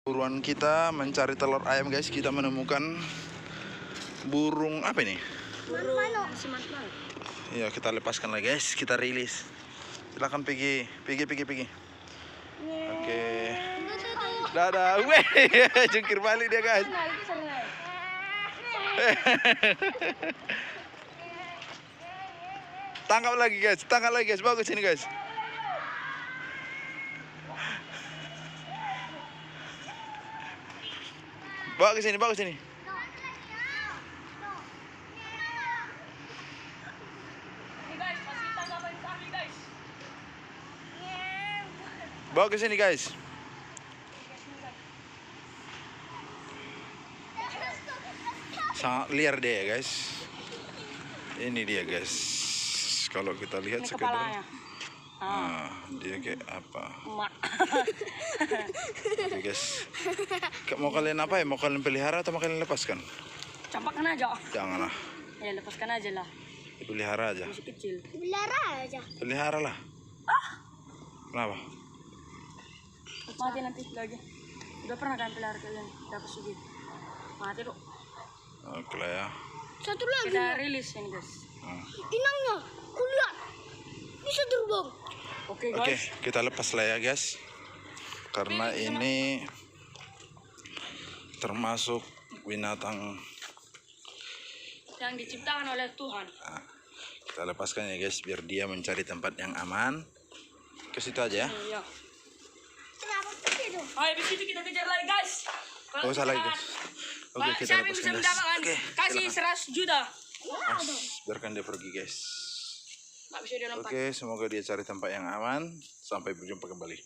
Buruan kita mencari telur ayam, guys. Kita menemukan burung apa ini? Burung. Iya, kita lepaskan lagi, guys. Kita rilis. Silakan pergi. Oke. Dadah. Weh, jungkir balik dia, guys. Tangkap lagi, guys. Bawa ke sini, guys. Bawa ke sini. Bawa ke sini, guys. Sangat liar dia, guys. Ini dia, guys. Kalau kita lihat sekedar, dia kayak apa? Oke, guys. Mau kalian apa ya? Mau kalian pelihara atau mau kalian lepaskan? Campakkan aja. Janganlah. Ya lepaskan aja lah. Pelihara aja. Masih kecil. Pelihara lah. Kenapa? Mati nanti lagi. Udah pernah kan pelihara kalian? Dapat sedikit. Mati tuh. Oke lah ya. Satu lagi. Kita rilis ini, guys. Inangnya, kulihat. Bisa terbang. Oke, Oke, guys. kita lepas lah ya, guys. Karena ini termasuk binatang Yang diciptakan oleh Tuhan. kita lepaskan ya, guys, biar dia mencari tempat yang aman. Ke situ aja ya. Iya. Kenapa begitu? Ayo di situ kita kejar lagi, guys. Gak usah lagi, guys. Oke, kita siapa yang bisa lepaskan, guys. mendapatkan? Oke, Kasih silakan. 100 juta. Biarkan dia pergi, guys. Nggak bisa dia lompat. Oke, semoga dia cari tempat yang aman. Sampai berjumpa kembali.